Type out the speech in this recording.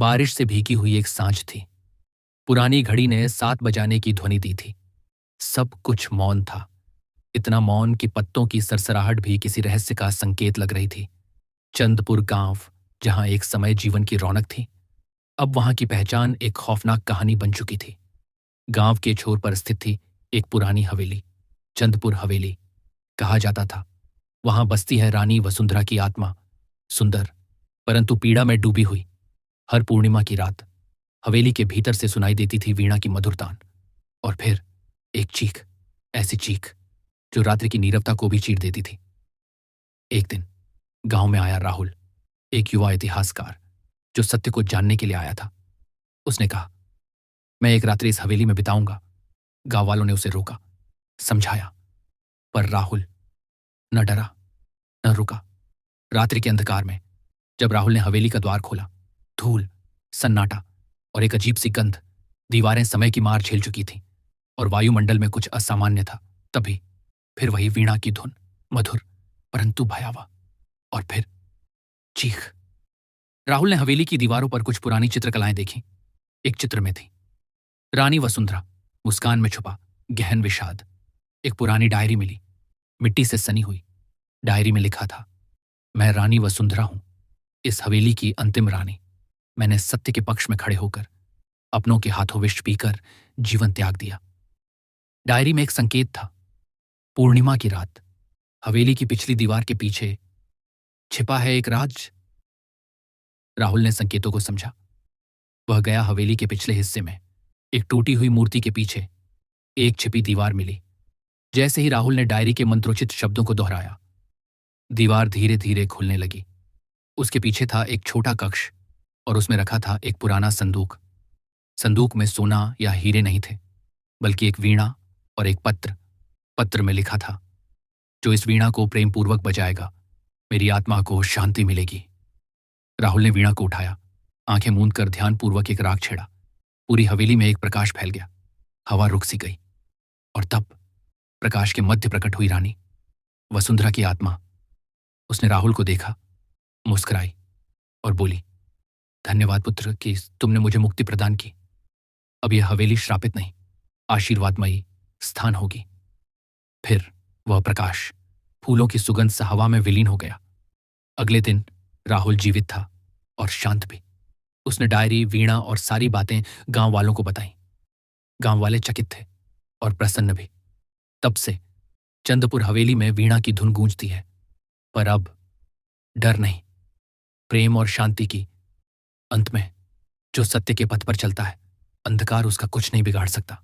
बारिश से भीगी हुई एक सांझ थी। पुरानी घड़ी ने 7 बजाने की ध्वनि दी थी। सब कुछ मौन था, इतना मौन कि पत्तों की सरसराहट भी किसी रहस्य का संकेत लग रही थी। चंदपुर गांव, जहां एक समय जीवन की रौनक थी, अब वहां की पहचान एक खौफनाक कहानी बन चुकी थी। गांव के छोर पर स्थित थी एक पुरानी हवेली, चंदपुर हवेली। कहा जाता था वहां बसती है रानी वसुंधरा की आत्मा, सुंदर परंतु पीड़ा में डूबी हुई। हर पूर्णिमा की रात हवेली के भीतर से सुनाई देती थी वीणा की मधुर तान, और फिर एक चीख, ऐसी चीख जो रात्रि की नीरवता को भी चीर देती थी। एक दिन गांव में आया राहुल, एक युवा इतिहासकार जो सत्य को जानने के लिए आया था। उसने कहा, मैं एक रात्रि इस हवेली में बिताऊंगा। गांव वालों ने उसे रोका, समझाया, पर राहुल न डरा न रुका। रात्रि के अंधकार में जब राहुल ने हवेली का द्वार खोला, धूल, सन्नाटा और एक अजीब सी गंध। दीवारें समय की मार झेल चुकी थीं और वायुमंडल में कुछ असामान्य था। तभी फिर वही वीणा की धुन, मधुर परंतु भयावह, और फिर चीख। राहुल ने हवेली की दीवारों पर कुछ पुरानी चित्रकलाएं देखीं। एक चित्र में थी रानी वसुंधरा, मुस्कान में छुपा गहन विषाद। एक पुरानी डायरी मिली, मिट्टी से सनी हुई। डायरी में लिखा था, मैं रानी वसुंधरा हूं, इस हवेली की अंतिम रानी। मैंने सत्य के पक्ष में खड़े होकर अपनों के हाथों विष पीकर जीवन त्याग दिया। डायरी में एक संकेत था, पूर्णिमा की रात, हवेली की पिछली दीवार के पीछे छिपा है एक राज। राहुल ने संकेतों को समझा। वह गया हवेली के पिछले हिस्से में। एक टूटी हुई मूर्ति के पीछे एक छिपी दीवार मिली। जैसे ही राहुल ने डायरी के मंत्रोचित शब्दों को दोहराया, दीवार धीरे धीरे खुलने लगी। उसके पीछे था एक छोटा कक्ष और उसमें रखा था एक पुराना संदूक। संदूक में सोना या हीरे नहीं थे, बल्कि एक वीणा और एक पत्र। पत्र में लिखा था, जो इस वीणा को प्रेमपूर्वक बजाएगा, मेरी आत्मा को शांति मिलेगी। राहुल ने वीणा को उठाया, आंखें मूंद कर ध्यानपूर्वक एक राग छेड़ा। पूरी हवेली में एक प्रकाश फैल गया। हवा रुक सी गई और तब प्रकाश के मध्य प्रकट हुई रानी वसुंधरा की आत्मा। उसने राहुल को देखा, मुस्कुराई और बोली, धन्यवाद पुत्र कि तुमने मुझे मुक्ति प्रदान की। अब यह हवेली श्रापित नहीं, आशीर्वादमयी स्थान होगी। फिर वह प्रकाश फूलों की सुगंध से हवा में विलीन हो गया। अगले दिन राहुल जीवित था और शांत भी। उसने डायरी, वीणा और सारी बातें गांव वालों को बताईं। गांव वाले चकित थे और प्रसन्न भी। तब से चंदपुर हवेली में वीणा की धुन गूंजती है, पर अब डर नहीं, प्रेम और शांति की। अंत में जो सत्य के पथ पर चलता है, अंधकार उसका कुछ नहीं बिगाड़ सकता।